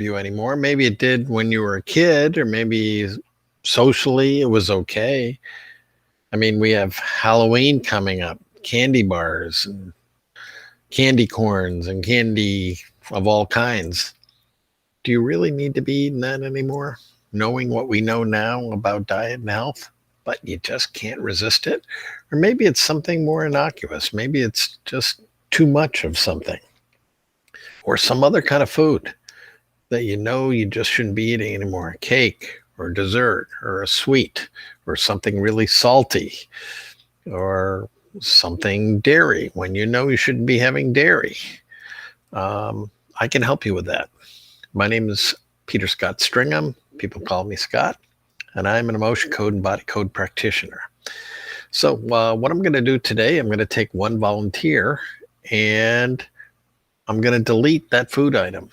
you anymore. Maybe it did when you were a kid, or maybe socially it was okay. I mean, we have Halloween coming up, candy bars and candy corns and candy of all kinds. Do you really need to be eating that anymore? Knowing what we know now about diet and health, but you just can't resist it? Or maybe it's something more innocuous. Maybe it's just too much of something or some other kind of food that you know you just shouldn't be eating anymore. Cake or dessert or a sweet or something really salty or something dairy when you know you shouldn't be having dairy. I can help you with that. My name is Peter Scott Stringham. People call me Scott, and I'm an emotion code and body code practitioner. So, what I'm going to do today, I'm going to take one volunteer and I'm going to delete that food item.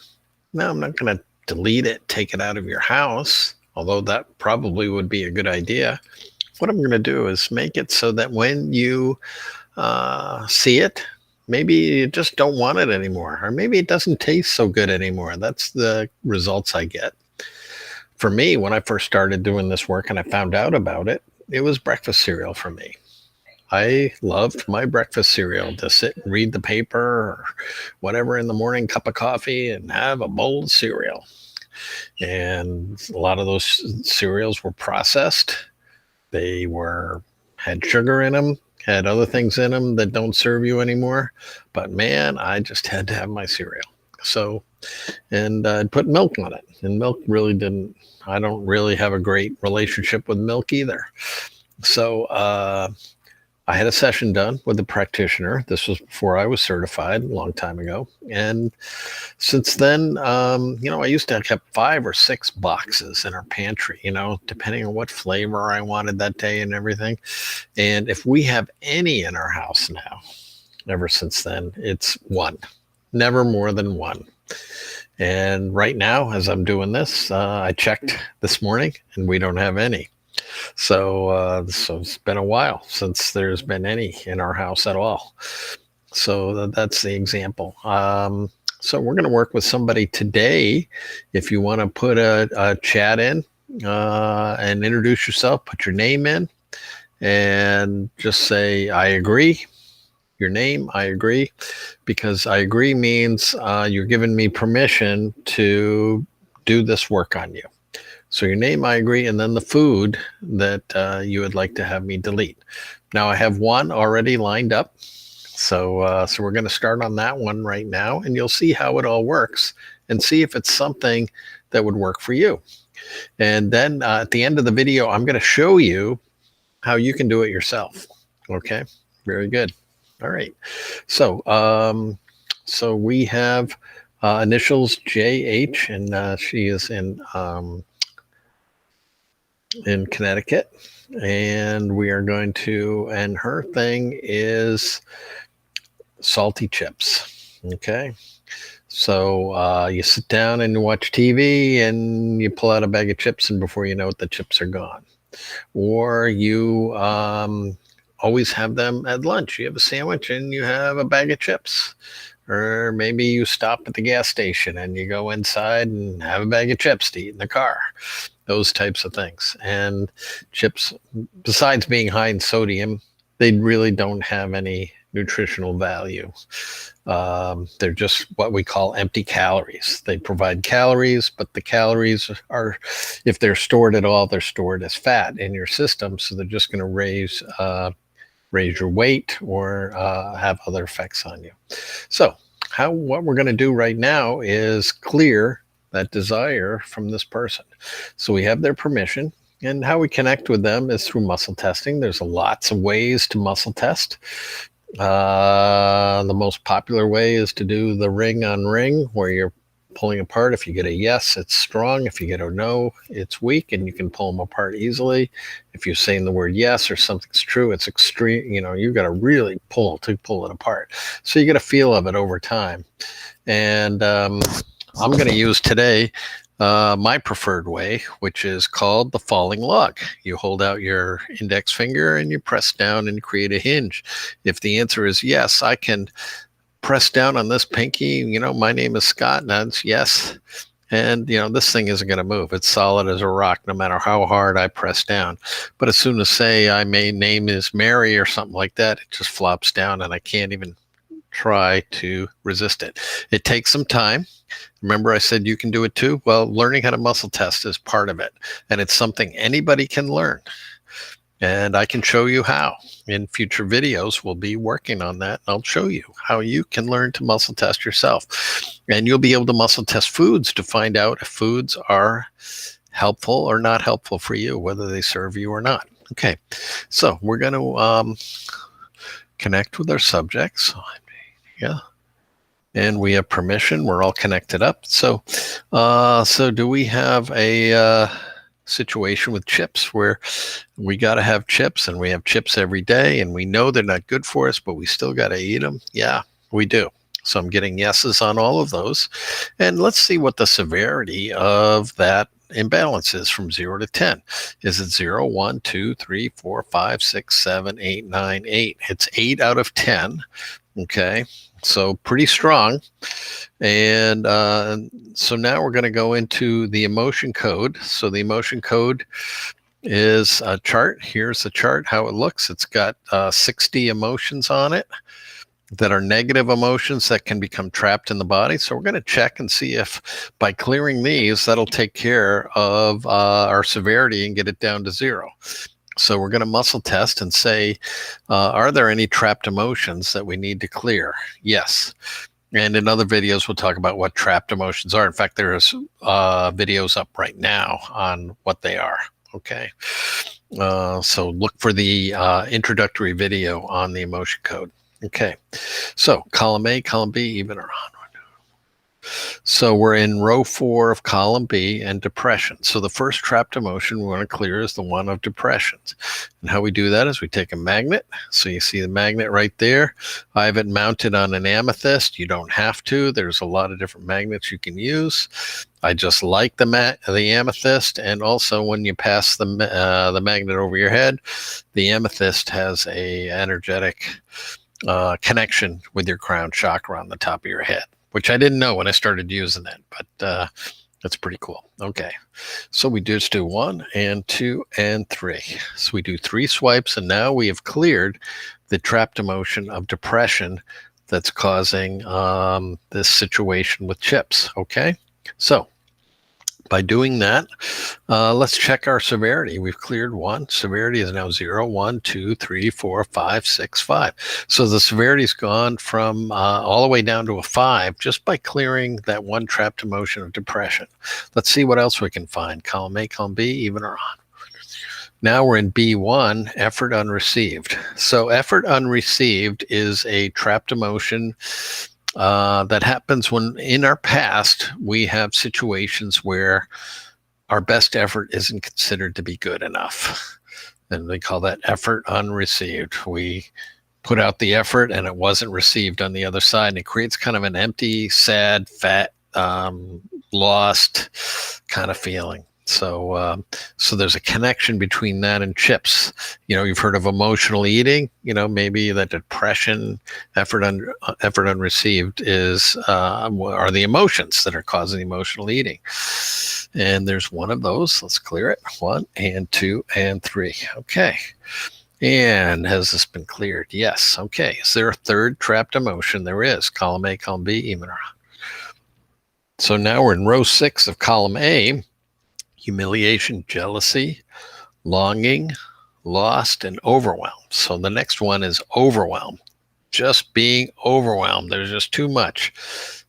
Now, I'm not going to delete it, take it out of your house, although that probably would be a good idea. What I'm going to do is make it so that when you see it, maybe you just don't want it anymore, or maybe it doesn't taste so good anymore. That's the results I get. For me, when I first started doing this work and I found out about it, it was breakfast cereal for me. I loved my breakfast cereal to sit and read the paper or whatever in the morning, cup of coffee, and have a bowl of cereal. And a lot of those cereals were processed. They had sugar in them, had other things in them that don't serve you anymore. But man, I just had to have my cereal. So, and I'd put milk on it. And milk really didn't, I don't really have a great relationship with milk either. So, I had a session done with a practitioner. This was before I was certified a long time ago. And since then, I used to have kept 5 or 6 boxes in our pantry, depending on what flavor I wanted that day and everything. And if we have any in our house now, ever since then, it's 1, never more than 1. And right now, as I'm doing this, I checked this morning and we don't have any. So it's been a while since there's been any in our house at all. So that's the example. So we're going to work with somebody today. If you want to put a chat in and introduce yourself, put your name in and just say, I agree. Your name, I agree, because I agree means you're giving me permission to do this work on you. So your name, I agree, and then the food that you would like to have me delete. Now I have one already lined up. So we're going to start on that one right now, and you'll see how it all works and see if it's something that would work for you. And then at the end of the video, I'm going to show you how you can do it yourself. Okay, very good. All right. So we have initials JH, and she is in Connecticut, and we are going to, and her thing is salty chips. Okay. So you sit down and you watch TV and you pull out a bag of chips, and before you know it, the chips are gone. Or you always have them at lunch. You have a sandwich and you have a bag of chips. Or maybe you stop at the gas station and you go inside and have a bag of chips to eat in the car. Those types of things. And chips, besides being high in sodium, they really don't have any nutritional value. They're just what we call empty calories. They provide calories, but the calories are, if they're stored at all, they're stored as fat in your system. So they're just going to raise your weight or have other effects on you. So what we're going to do right now is clear that desire from this person. So we have their permission, and how we connect with them is through muscle testing. There's lots of ways to muscle test. The most popular way is to do the ring on ring, where you're pulling apart. If you get a yes, it's strong. If you get a no, it's weak, and you can pull them apart easily. If you're saying the word yes or something's true, it's extreme. You got to really pull it apart. So you get a feel of it over time. And I'm going to use today my preferred way, which is called the falling log. You hold out your index finger and you press down and create a hinge. If the answer is yes, I can press down on this pinky. My name is Scott, and that's yes. And, this thing isn't going to move. It's solid as a rock, no matter how hard I press down. But as soon as, say, name is Mary or something like that, it just flops down and I can't even try to resist it. It takes some time. Remember I said you can do it too? Well, learning how to muscle test is part of it. And it's something anybody can learn. And I can show you how. In future videos, we'll be working on that. I'll show you how you can learn to muscle test yourself. And you'll be able to muscle test foods to find out if foods are helpful or not helpful for you, whether they serve you or not. Okay, so we're going to connect with our subjects. Yeah. And we have permission. We're all connected up. So do we have a situation with chips where we got to have chips, and we have chips every day, and we know they're not good for us, but we still got to eat them? Yeah, we do. So I'm getting yeses on all of those. And let's see what the severity of that imbalance is from 0 to 10. Is it 0, 1, 2, 3, 4, 5, 6, 7, 8, 9, 8? It's 8 out of 10. Okay, so pretty strong. And so now we're going to go into the emotion code. So the emotion code is a chart. Here's the chart, how it looks. It's got 60 emotions on it that are negative emotions that can become trapped in the body. So we're going to check and see if by clearing these, that'll take care of our severity and get it down to 0. So we're going to muscle test and say, are there any trapped emotions that we need to clear? Yes. And in other videos, we'll talk about what trapped emotions are. In fact, there's videos up right now on what they are. Okay. So look for the introductory video on the emotion code. Okay. So column A, column B, even or odd. So we're in row 4 of column B, and depression. So the first trapped emotion we want to clear is the one of depressions. And how we do that is we take a magnet. So you see the magnet right there. I have it mounted on an amethyst. You don't have to. There's a lot of different magnets you can use. I just like the amethyst. And also when you pass the magnet over your head, the amethyst has a energetic connection with your crown chakra on the top of your head, which I didn't know when I started using that, but that's pretty cool. Okay, so we just do 1 and 2 and 3. So we do 3 swipes, and now we have cleared the trapped emotion of depression that's causing this situation with chips. Okay, so by doing that, let's check our severity. We've cleared 1. Severity is now 0, 1, 2, 3, 4, 5, 6, 5. So the severity's gone from all the way down to a 5 just by clearing that 1 trapped emotion of depression. Let's see what else we can find. Column A, column B, even or odd. Now we're in B1, effort unreceived. So effort unreceived is a trapped emotion that happens when in our past we have situations where our best effort isn't considered to be good enough. And they call that effort unreceived. We put out the effort and it wasn't received on the other side. And it creates kind of an empty, sad, fat, lost kind of feeling. So there's a connection between that and chips. You've heard of emotional eating. Maybe that depression, effort unreceived are the emotions that are causing emotional eating. And there's one of those. Let's clear it. 1 and 2 and 3. Okay. And has this been cleared? Yes. Okay. Is there a third trapped emotion? There is. Column A, column B, even or odd. So now we're in row 6 of column A. Humiliation, jealousy, longing, lost, and overwhelmed. So the next one is overwhelmed. Just being overwhelmed. There's just too much.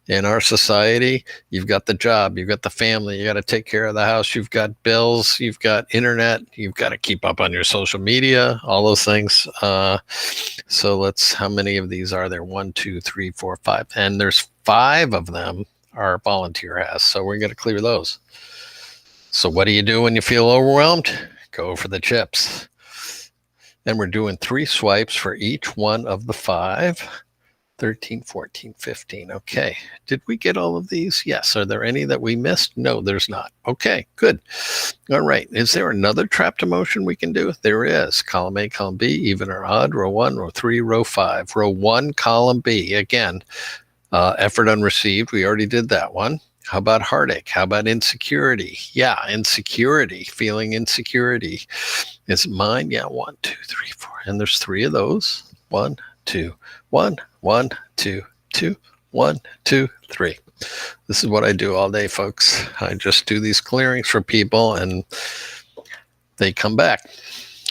In our society, you've got the job, you've got the family, you got to take care of the house, you've got bills, you've got internet, you've got to keep up on your social media, all those things. So how many of these are there? 1, 2, 3, 4, 5. And there's 5 of them our volunteer has. So we're going to clear those. So what do you do when you feel overwhelmed? Go for the chips. And we're doing 3 swipes for each one of the 5. 13, 14, 15. Okay. Did we get all of these? Yes. Are there any that we missed? No, there's not. Okay, good. All right. Is there another trapped emotion we can do? There is. Column A, column B, even or odd, row 1, row 3, row 5. Row 1, column B. Again, effort unreceived. We already did that one. How about heartache? How about insecurity? Yeah, insecurity, feeling insecurity. Is it mine? Yeah, 1, 2, 3, 4. And there's 3 of those. 1, 2, 1, 1, 2, 2, 1, 2, 3. This is what I do all day, folks. I just do these clearings for people and they come back.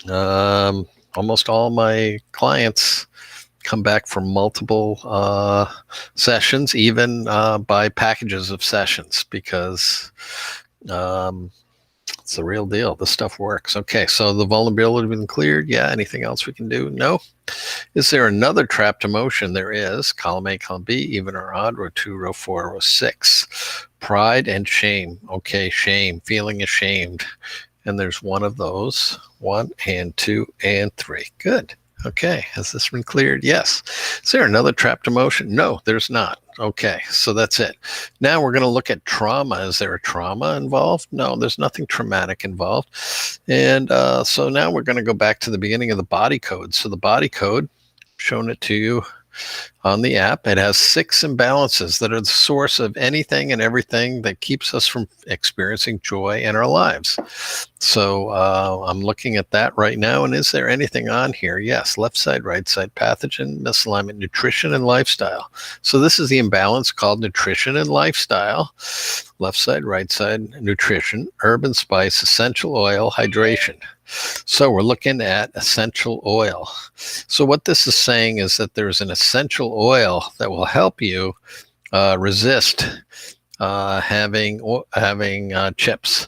Almost all my clients come back from multiple sessions, even by packages of sessions, because it's the real deal. This stuff works. Okay, so the vulnerability has been cleared. Yeah, anything else we can do? No. Is there another trapped emotion? There is. Column A, column B, even or odd, row 2, row 4, row 6. Pride and shame. Okay, shame, feeling ashamed. And there's one of those. 1 and 2 and 3. Good. Okay, has this been cleared? Yes. Is there another trapped emotion? No, there's not. Okay, so that's it. Now we're going to look at trauma. Is there a trauma involved? No, there's nothing traumatic involved. And so now we're going to go back to the beginning of the body code. So the body code, I'm showing it to you on the app. It has 6 imbalances that are the source of anything and everything that keeps us from experiencing joy in our lives. So I'm looking at that right now. And is there anything on here? Yes. Left side, right side, pathogen, misalignment, nutrition, and lifestyle. So this is the imbalance called nutrition and lifestyle. Left side, right side, nutrition, herb and spice, essential oil, hydration. So we're looking at essential oil. So what this is saying is that there's an essential oil that will help you resist having chips.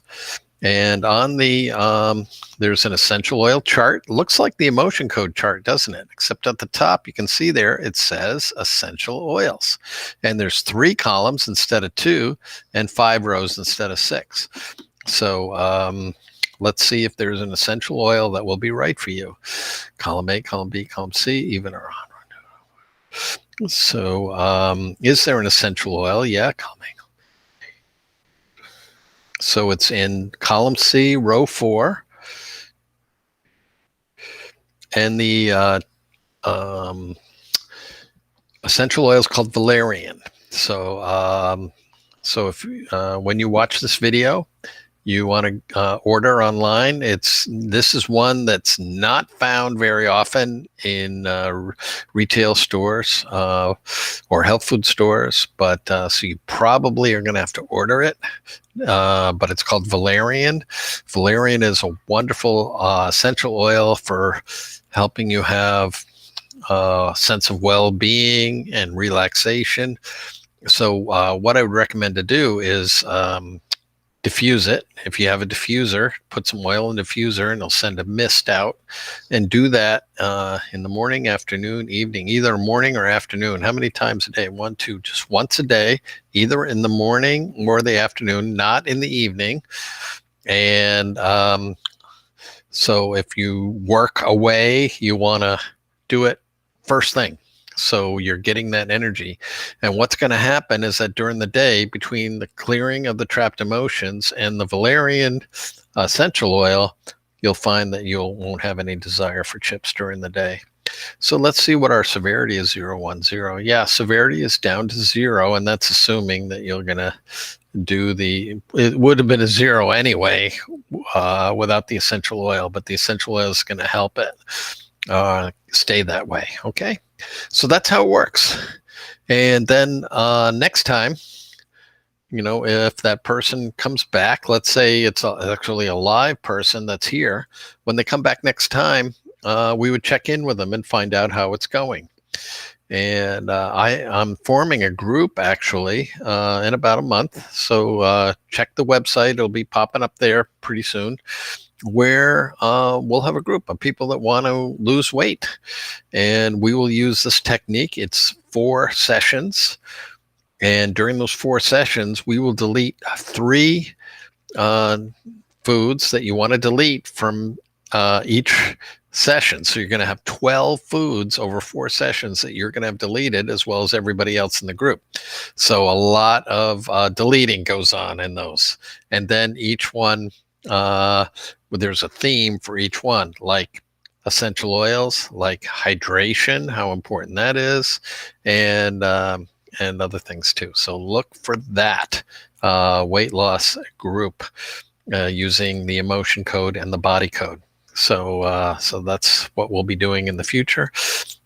And on the there's an essential oil chart. Looks like the emotion code chart, doesn't it? Except at the top, you can see there it says essential oils, and there's 3 columns instead of 2, and 5 rows instead of 6. So let's see if there's an essential oil that will be right for you. Column A, column B, column C, even or odd. So is there an essential oil? Yeah, column A. So it's in column C, row 4. And the essential oil is called valerian. So so if when you watch this video, you want to order online, this is one that's not found very often in retail stores or health food stores, but so you probably are going to have to order it. But it's called valerian. Valerian is a wonderful essential oil for helping you have a sense of well-being and relaxation. So what I would recommend to do is diffuse it. If you have a diffuser, put some oil in the diffuser and it'll send a mist out, and do that in the morning, afternoon, evening, either morning or afternoon. How many times a day? 1, 2, just once a day, either in the morning or the afternoon, not in the evening. And so if you work away, you want to do it first thing, so you're getting that energy. And what's going to happen is that during the day, between the clearing of the trapped emotions and the valerian essential oil, you'll find that you won't have any desire for chips during the day. So let's see what our severity is. 0, 1, 0. Yeah, severity is down to 0, and that's assuming that you're going to do it would have been a 0 anyway without the essential oil, but the essential oil is going to help it stay that way. Okay, so that's how it works. And then next time, if that person comes back, let's say it's actually a live person that's here, when they come back next time, we would check in with them and find out how it's going. And I'm forming a group actually in about a month. So check the website. It'll be popping up there pretty soon, where we'll have a group of people that want to lose weight. And we will use this technique. It's 4 sessions. And during those 4 sessions, we will delete 3 foods that you want to delete from each session. So you're going to have 12 foods over 4 sessions that you're going to have deleted, as well as everybody else in the group. So a lot of deleting goes on in those. And then each one, there's a theme for each one, like essential oils, like hydration, how important that is, and and other things too. So look for that weight loss group using the emotion code and the body code. So that's what we'll be doing in the future.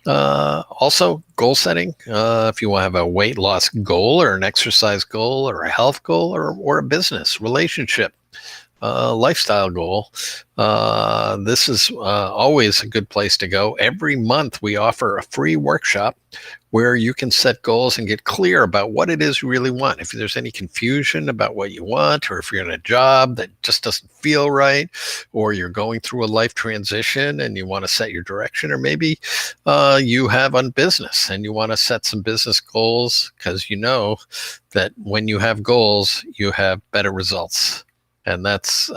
Also, goal setting. If you want to have a weight loss goal or an exercise goal or a health goal or a business relationship lifestyle goal, this is always a good place to go. Every month we offer a free workshop where you can set goals and get clear about what it is you really want. If there's any confusion about what you want, or if you're in a job that just doesn't feel right, or you're going through a life transition and you want to set your direction, or maybe you have a business and you want to set some business goals, because you know that when you have goals, you have better results. And that's,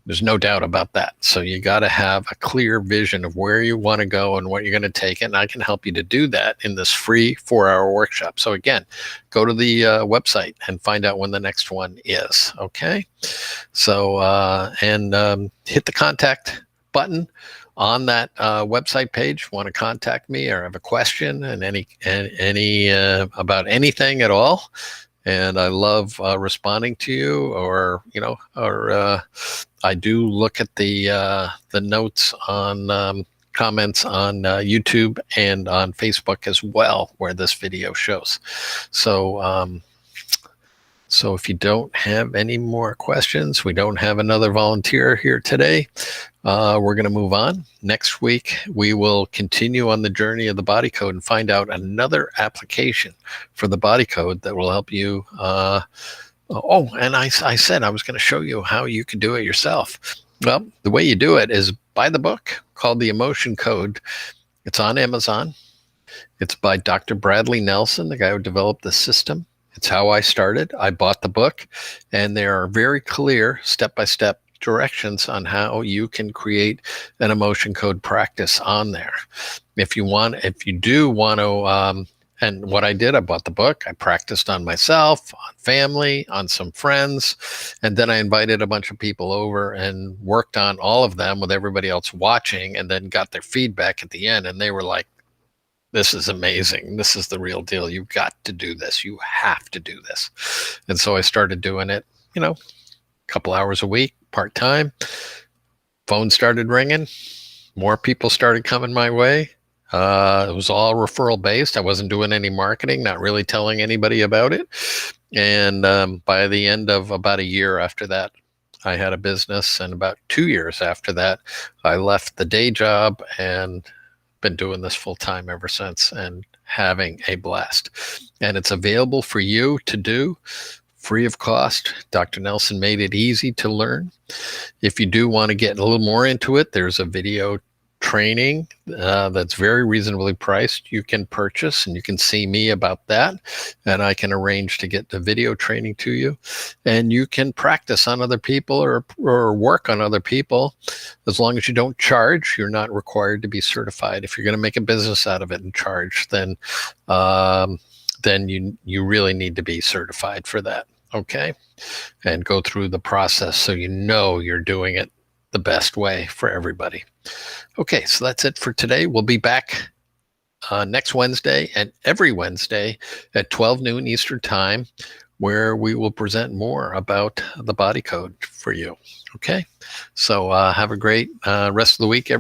there's no doubt about that. So you got to have a clear vision of where you want to go and what you're going to take. And I can help you to do that in this free 4-hour workshop. So again, go to the website and find out when the next one is. Okay. So, hit the contact button on that website page. Want to contact me or have a question and any about anything at all. And I love responding to you, or I do look at the notes on comments on YouTube and on Facebook as well, where this video shows. So so if you don't have any more questions, we don't have another volunteer here today. We're going to move on. Next week, we will continue on the journey of the body code and find out another application for the body code that will help you. And I said I was going to show you how you can do it yourself. Well, the way you do it is buy the book called The Emotion Code. It's on Amazon. It's by Dr. Bradley Nelson, the guy who developed the system. It's how I started. I bought the book, and there are very clear step-by-step directions on how you can create an emotion code practice on there. If you do want to, and what I did, I bought the book, I practiced on myself, on family, on some friends, and then I invited a bunch of people over and worked on all of them with everybody else watching, and then got their feedback at the end, and they were like, "This is amazing. This is the real deal. You've got to do this. You have to do this." And so I started doing it, a couple hours a week, part-time. Phone started ringing. More people started coming my way. It was all referral based. I wasn't doing any marketing, not really telling anybody about it. And by the end of about a year after that, I had a business. And about 2 years after that, I left the day job and been doing this full time ever since, and having a blast. And it's available for you to do free of cost. Dr. Nelson made it easy to learn. If you do want to get a little more into it, there's a video training that's very reasonably priced you can purchase, and you can see me about that, and I can arrange to get the video training to you, and you can practice on other people or work on other people. As long as you don't charge, you're not required to be certified. If you're going to make a business out of it and charge, then you really need to be certified for that. Okay, and go through the process so you know you're doing it the best way for everybody. Okay, so that's it for today. We'll be back next Wednesday and every Wednesday at 12 noon Eastern Time, where we will present more about the body code for you. Okay, so have a great rest of the week, everybody.